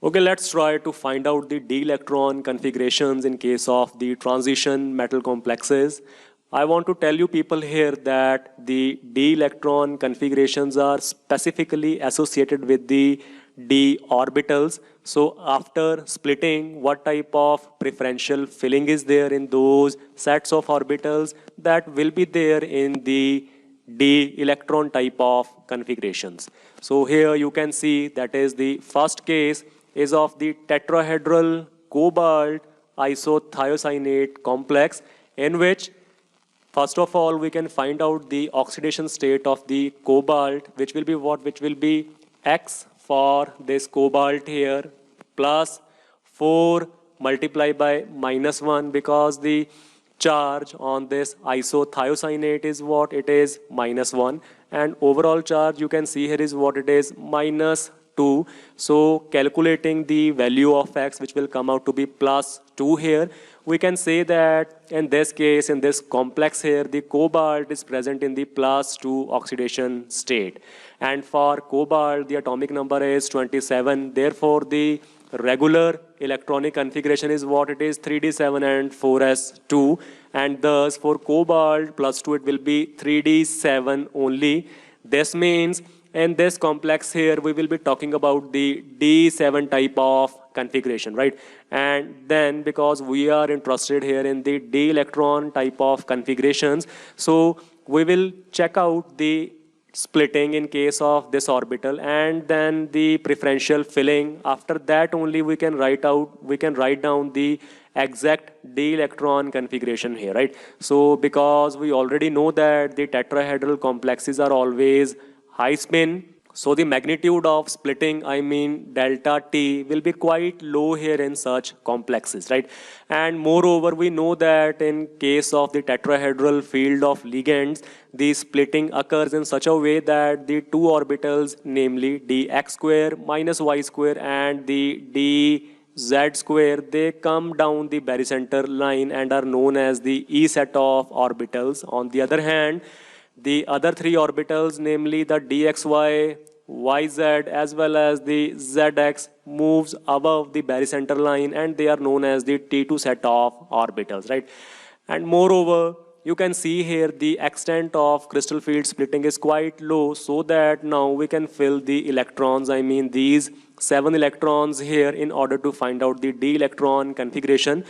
Okay, let's try to find out the d-electron configurations in case of the transition metal complexes. I want to tell you people here that the d-electron configurations are specifically associated with the d orbitals. So after splitting, what type of preferential filling is there in those sets of orbitals that will be there in the d-electron type of configurations. So here you can see that is the first case is of the tetrahedral cobalt isothiocyanate complex, in which first of all we can find out the oxidation state of the cobalt, which will be what? Which will be X for this cobalt here plus 4 multiplied by -1, because the charge on this isothiocyanate is what? It is -1, and overall charge you can see here is what? It is -2. So calculating the value of X, which will come out to be +2 here, we can say that in this case, in this complex here, the cobalt is present in the +2 oxidation state. And for cobalt, the atomic number is 27. Therefore, the regular electronic configuration is what? It is 3d7 and 4s2. And thus, for cobalt +2, it will be 3d7 only. This means in this complex here, we will be talking about the D7 type of configuration, right? And then because we are interested here in the d-electron type of configurations, so we will check out the splitting in case of this orbital and then the preferential filling. After that only we can write down the exact d-electron configuration here, right? So because we already know that the tetrahedral complexes are always high spin, so the magnitude of splitting, I mean delta T, will be quite low here in such complexes, right? And moreover, we know that in case of the tetrahedral field of ligands, the splitting occurs in such a way that the two orbitals, namely dx square minus y square and the dz square, they come down the barycenter line and are known as the E set of orbitals. On the other hand, the other three orbitals, namely the dxy, yz as well as the zx, moves above the barycenter line and they are known as the T2 set of orbitals, right? And moreover, you can see here the extent of crystal field splitting is quite low, so that now we can fill the electrons, I mean these 7 electrons here, in order to find out the d-electron configuration.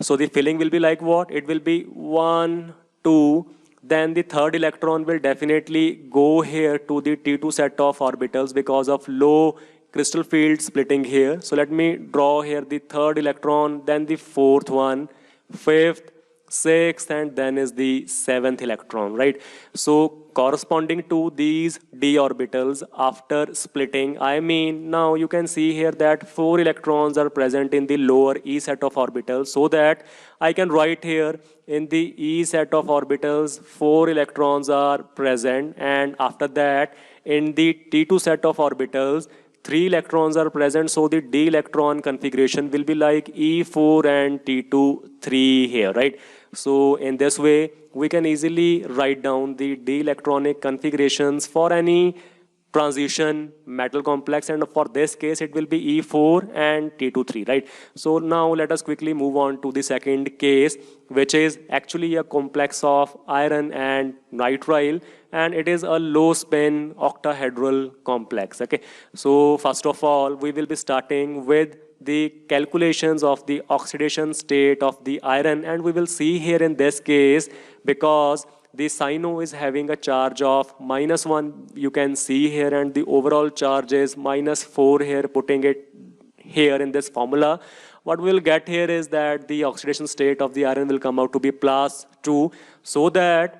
So the filling will be like what? It will be 1, 2, then the third electron will definitely go here to the T2 set of orbitals because of low crystal field splitting here. So let me draw here the third electron, then the fourth one, fifth, sixth, and then is the seventh electron, right? So corresponding to these d orbitals after splitting, I mean now you can see here that 4 electrons are present in the lower E set of orbitals, so that I can write here in the E set of orbitals 4 electrons are present, and after that in the T2 set of orbitals 3 electrons are present, so the d-electron configuration will be like E4 and T2 3 here, right? So in this way we can easily write down the d-electronic configurations for any transition metal complex, and for this case it will be E4 and T2 3, right? So now let us quickly move on to the second case, which is actually a complex of iron and nitrile, and it is a low spin octahedral complex. Okay, so first of all we will be starting with the calculations of the oxidation state of the iron, and we will see here in this case, because the cyno is having a charge of -1, you can see here, and the overall charge is -4 here, putting it here in this formula. What we will get here is that the oxidation state of the iron will come out to be +2, so that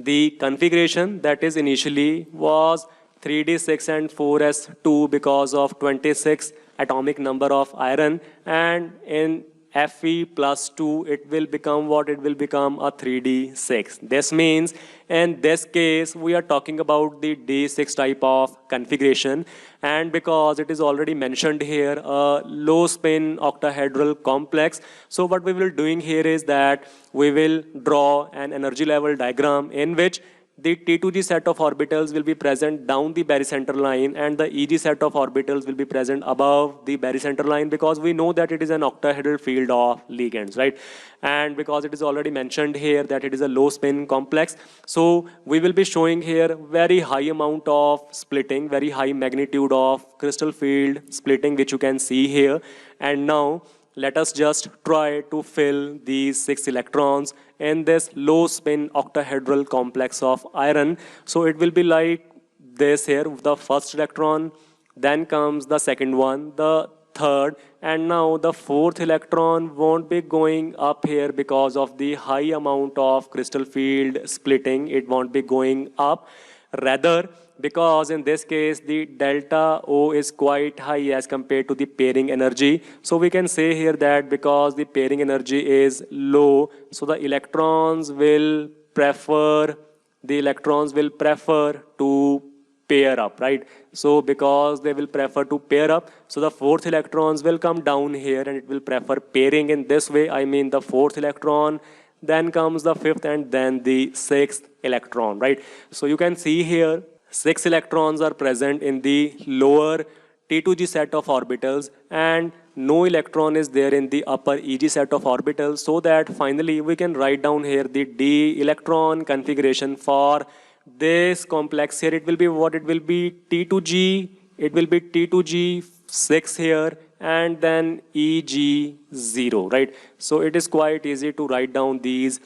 the configuration that is initially was 3d6 and 4s2 because of 26 atomic number of iron, and in Fe +2 it will become what? It will become a 3d6. This means in this case we are talking about the d6 type of configuration, and because it is already mentioned here a low spin octahedral complex, so what we will doing here is that we will draw an energy level diagram in which the T2G set of orbitals will be present down the barycenter line and the EG set of orbitals will be present above the barycenter line, because we know that it is an octahedral field of ligands, right? And because it is already mentioned here that it is a low spin complex, so we will be showing here very high amount of splitting, very high magnitude of crystal field splitting, which you can see here. And now let us just try to fill these 6 electrons in this low spin octahedral complex of iron. So it will be like this here, the first electron, then comes the second one, the third, and now the fourth electron won't be going up here because of the high amount of crystal field splitting. It won't be going up, rather because in this case the delta O is quite high as compared to the pairing energy. So we can say here that because the pairing energy is low, so the electrons will prefer to pair up, right? So because they will prefer to pair up, so the fourth electrons will come down here and it will prefer pairing in this way. I mean the fourth electron, then comes the fifth, and then the sixth electron, right? So you can see here 6 electrons are present in the lower T2G set of orbitals and no electron is there in the upper EG set of orbitals, so that finally we can write down here the d-electron configuration for this complex here. It will be what? It will be T2G, it will be T2G 6 here, and then EG0, right? So it is quite easy to write down these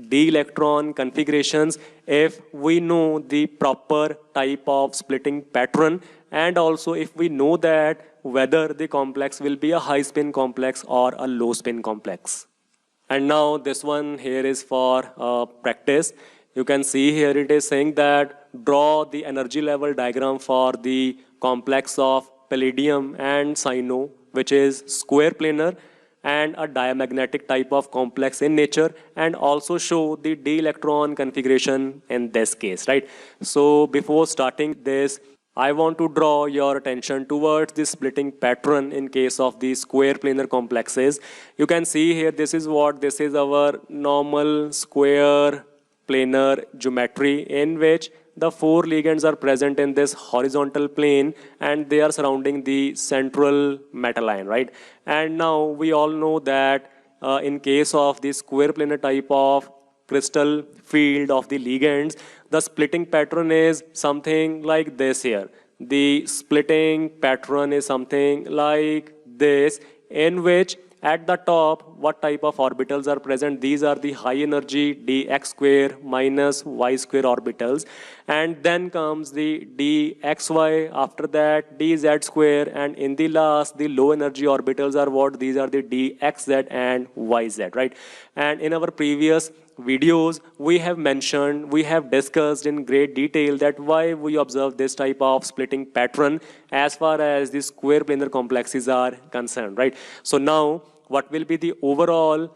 d-electron configurations if we know the proper type of splitting pattern, and also if we know that whether the complex will be a high spin complex or a low spin complex. And now this one here is for practice. You can see here it is saying that draw the energy level diagram for the complex of palladium and cyano, which is square planar and a diamagnetic type of complex in nature, and also show the d-electron configuration in this case, right? So before starting this, I want to draw your attention towards the splitting pattern in case of the square planar complexes. You can see here this is our normal square planar geometry in which the 4 ligands are present in this horizontal plane and they are surrounding the central metal ion, right? And now we all know that in case of the square planar type of crystal field of the ligands, the splitting pattern is something like this here. The splitting pattern is something like this, in which at the top, what type of orbitals are present? These are the high energy dx square minus y square orbitals. And then comes the dxy, after that dz square, and in the last, the low energy orbitals are what? These are the dxz and yz, right? And in our previous videos, we have discussed in great detail that why we observe this type of splitting pattern as far as the square planar complexes are concerned, right? So now, what will be the overall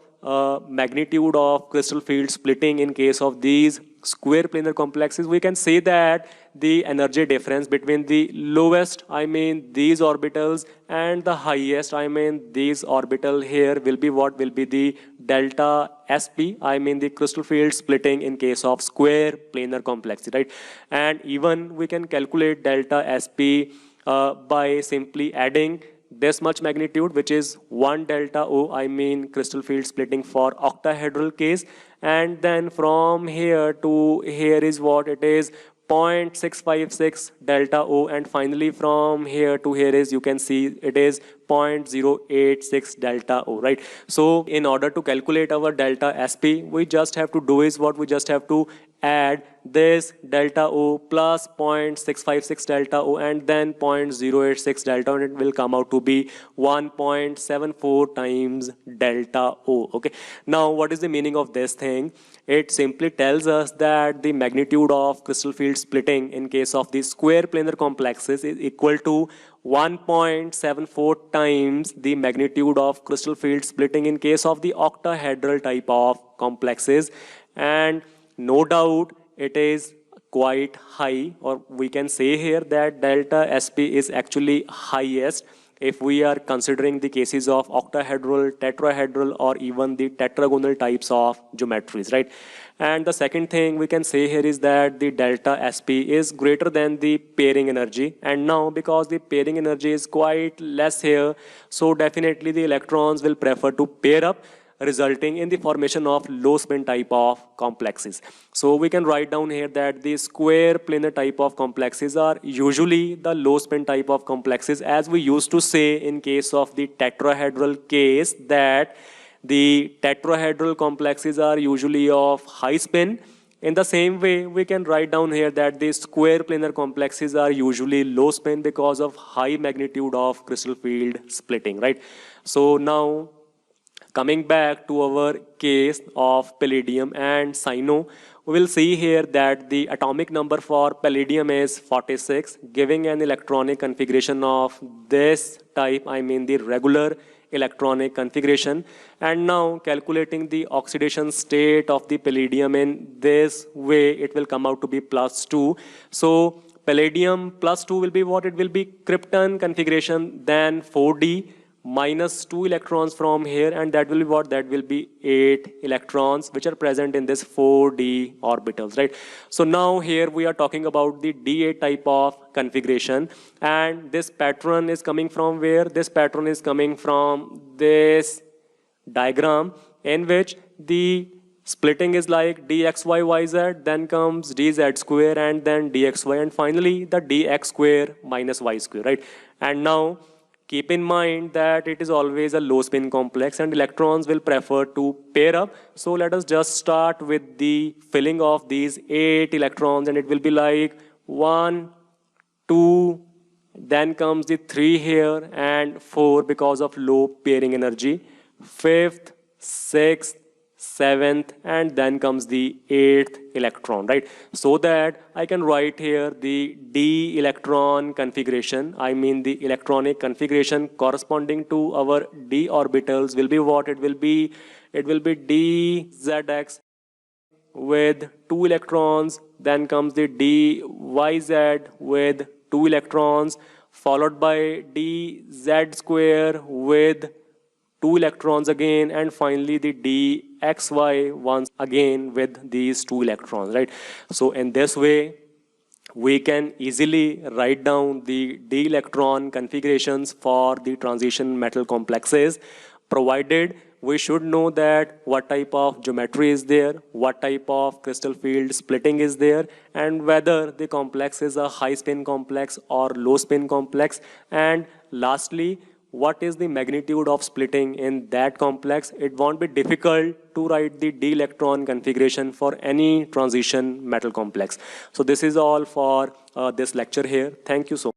magnitude of crystal field splitting in case of these square planar complexes? We can say that the energy difference between the lowest, I mean these orbitals, and the highest, I mean these orbital here, will be what? Will be the delta sp, I mean the crystal field splitting in case of square planar complexes, right? And even we can calculate delta sp by simply adding this much magnitude, which is 1 delta O, I mean crystal field splitting for octahedral case, and then from here to here is what? It is 0.656 delta O, and finally from here to here is, you can see it is 0.086 delta O, right? So in order to calculate our delta SP, we just have to do is what? We just have to add this delta O plus 0.656 delta O and then 0.086 delta, and it will come out to be 1.74 times delta O. Okay. Now, what is the meaning of this thing? It simply tells us that the magnitude of crystal field splitting in case of the square planar complexes is equal to 1.74 times the magnitude of crystal field splitting in case of the octahedral type of complexes. And no doubt it is quite high, or we can say here that delta SP is actually highest if we are considering the cases of octahedral, tetrahedral, or even the tetragonal types of geometries, right? And the second thing we can say here is that the delta Sp is greater than the pairing energy. And now because the pairing energy is quite less here, so definitely the electrons will prefer to pair up, resulting in the formation of low spin type of complexes. So we can write down here that the square planar type of complexes are usually the low spin type of complexes, as we used to say in case of the tetrahedral case that the tetrahedral complexes are usually of high spin. In the same way, we can write down here that the square planar complexes are usually low spin because of high magnitude of crystal field splitting, right? So now, coming back to our case of palladium and cyano, we will see here that the atomic number for palladium is 46, giving an electronic configuration of this type, I mean the regular electronic configuration. And now calculating the oxidation state of the palladium in this way, it will come out to be +2. So palladium +2 will be what? It will be krypton configuration, then 4d minus 2 electrons from here, and that will be what? That will be 8 electrons which are present in this 4d orbitals, right? So now here we are talking about the d8 type of configuration, and this pattern is coming from where? This pattern is coming from this diagram in which the splitting is like dxy/yz, then comes dz square, and then dxy, and finally the dx square minus y square, right? And now keep in mind that it is always a low spin complex and electrons will prefer to pair up. So let us just start with the filling of these 8 electrons, and it will be like 1, 2, then comes the 3 here, and 4 because of low pairing energy, 5th, 6th, 7th, and then comes the 8th electron, right? So that I can write here the d-electron configuration, I mean the electronic configuration corresponding to our d orbitals will be what? It will be dzx with 2 electrons, then comes the dyz with 2 electrons, followed by dz square with 2 electrons again, and finally the dxy once again with these 2 electrons, right? So in this way, we can easily write down the d-electron configurations for the transition metal complexes, provided we should know that what type of geometry is there, what type of crystal field splitting is there, and whether the complex is a high spin complex or low spin complex, and lastly, what is the magnitude of splitting in that complex. It won't be difficult to write the d-electron configuration for any transition metal complex. So this is all for this lecture here. Thank you so much.